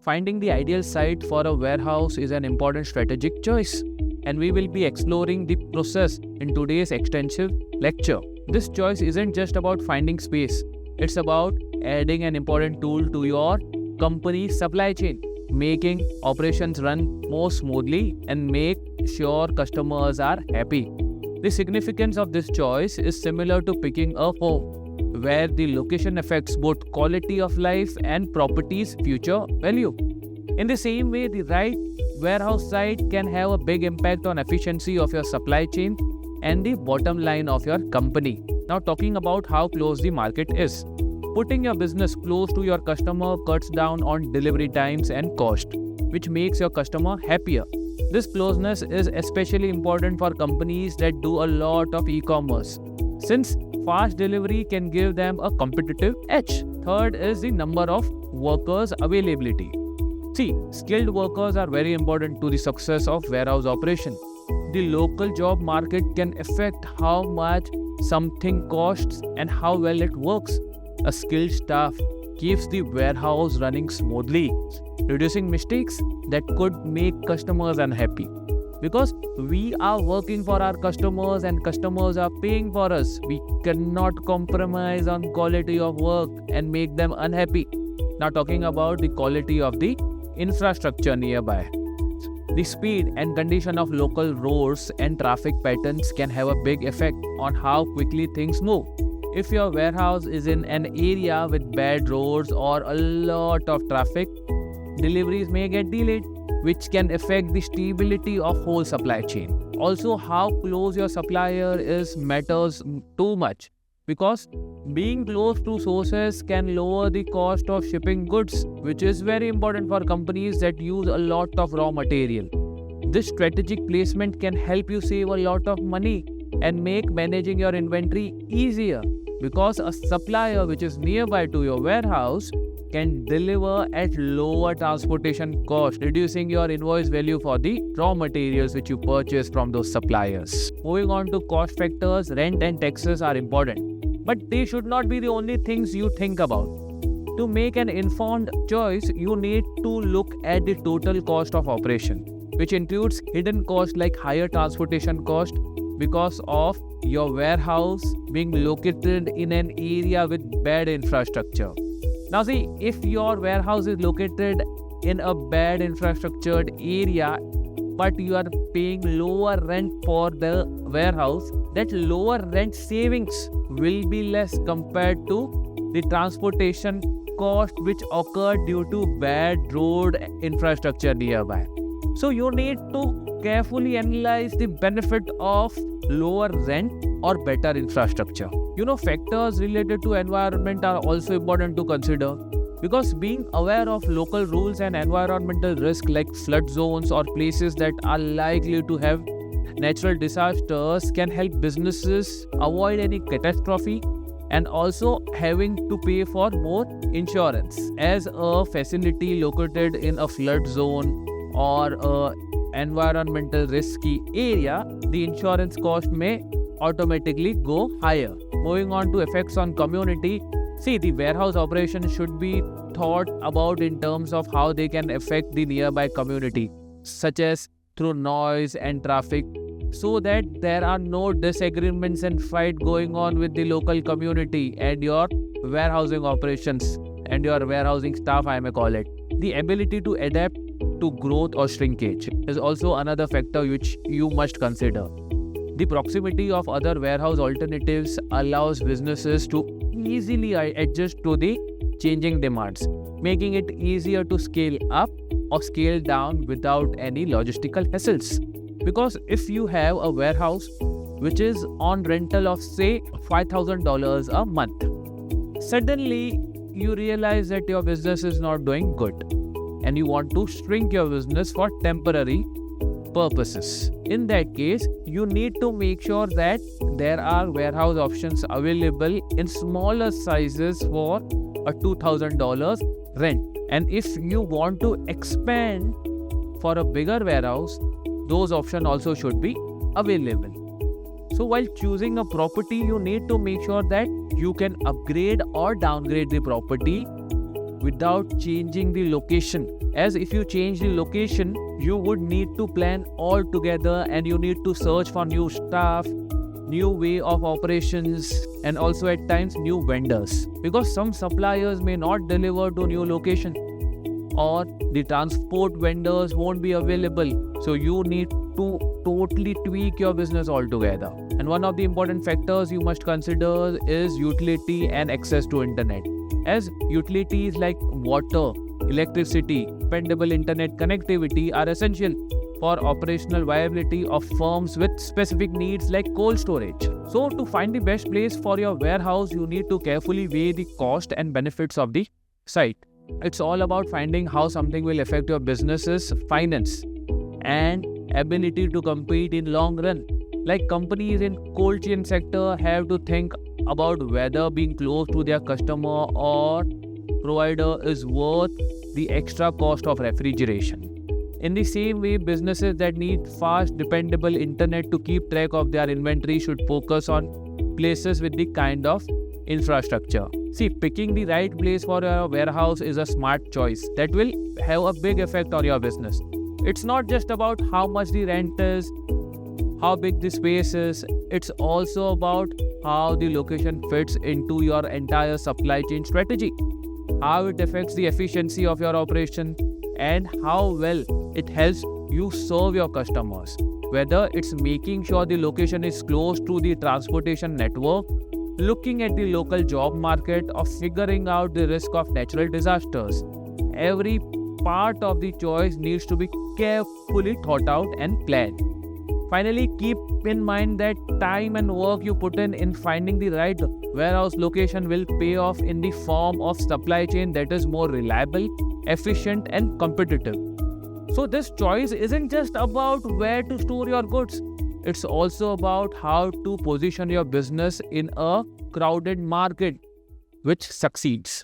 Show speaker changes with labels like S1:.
S1: Finding the ideal site for a warehouse is an important strategic choice, and we will be exploring the process in today's extensive lecture. This choice isn't just about finding space, it's about adding an important tool to your company's supply chain, making operations run more smoothly and make sure customers are happy. The significance of this choice is similar to picking a home, where the location affects both quality of life and property's future value. In the same way, the right warehouse site can have a big impact on efficiency of your supply chain and the bottom line of your company. Now, talking about how close the market is. Putting your business close to your customer cuts down on delivery times and cost, which makes your customer happier. This closeness is especially important for companies that do a lot of e-commerce, since fast delivery can give them a competitive edge. Third is the number of workers availability. See, skilled workers are very important to the success of warehouse operation. The local job market can affect how much something costs and how well it works. A skilled staff keeps the warehouse running smoothly, reducing mistakes that could make customers unhappy. Because we are working for our customers and customers are paying for us, we cannot compromise on quality of work and make them unhappy. Now, talking about the quality of the infrastructure nearby. The speed and condition of local roads and traffic patterns can have a big effect on how quickly things move. If your warehouse is in an area with bad roads or a lot of traffic, deliveries may get delayed, which can affect the stability of whole supply chain. Also, how close your supplier is matters too much, because being close to sources can lower the cost of shipping goods, which is very important for companies that use a lot of raw material. This strategic placement can help you save a lot of money and make managing your inventory easier, because a supplier which is nearby to your warehouse can deliver at lower transportation cost, reducing your invoice value for the raw materials which you purchase from those suppliers. Moving on to cost factors, rent and taxes are important, but they should not be the only things you think about. To make an informed choice, you need to look at the total cost of operation, which includes hidden costs like higher transportation cost because of your warehouse being located in an area with bad infrastructure. Now see, if your warehouse is located in a bad infrastructured area, but you are paying lower rent for the warehouse, that lower rent savings will be less compared to the transportation cost which occurred due to bad road infrastructure nearby. So you need to carefully analyze the benefit of lower rent or better infrastructure. Factors related to environment are also important to consider, because being aware of local rules and environmental risk like flood zones or places that are likely to have natural disasters can help businesses avoid any catastrophe and also having to pay for more insurance. As a facility located in a flood zone or a environmental risky area, the insurance cost may automatically go higher. Moving on to effects on community. See, the warehouse operation should be thought about in terms of how they can affect the nearby community, such as through noise and traffic, so that there are no disagreements and fight going on with the local community and your warehousing operations and your warehousing staff, I may call it. The ability to adapt to growth or shrinkage is also another factor which you must consider. The proximity of other warehouse alternatives allows businesses to easily adjust to the changing demands, making it easier to scale up or scale down without any logistical hassles. Because if you have a warehouse which is on rental of say $5,000 a month, suddenly you realize that your business is not doing good and you want to shrink your business for temporary purposes. In that case, you need to make sure that there are warehouse options available in smaller sizes for a $2,000 rent. And if you want to expand for a bigger warehouse, those options also should be available. So while choosing a property, you need to make sure that you can upgrade or downgrade the property without changing the location As if you change the location, you would need to plan all together and you need to search for new staff, new way of operations, and also at times new vendors, because some suppliers may not deliver to new location or the transport vendors won't be available, so you need to totally tweak your business altogether. And one of the important factors you must consider is utility and access to internet, as utilities like water, electricity, dependable internet connectivity are essential for operational viability of firms with specific needs like cold storage. So to find the best place for your warehouse, you need to carefully weigh the cost and benefits of the site. It's all about finding how something will affect your business's finance and ability to compete in long run. Like companies in cold chain sector have to think about whether being close to their customer or provider is worth the extra cost of refrigeration. In the same way, businesses that need fast, dependable internet to keep track of their inventory should focus on places with the kind of infrastructure. See, picking the right place for your warehouse is a smart choice that will have a big effect on your business. It's not just about how much the rent is, how big the space is, it's also about how the location fits into your entire supply chain strategy, how it affects the efficiency of your operation, and how well it helps you serve your customers. Whether it's making sure the location is close to the transportation network, looking at the local job market, or figuring out the risk of natural disasters. Every part of the choice needs to be carefully thought out and planned. Finally, keep in mind that time and work you put in finding the right warehouse location will pay off in the form of supply chain that is more reliable, efficient, and competitive. So this choice isn't just about where to store your goods. It's also about how to position your business in a crowded market which succeeds.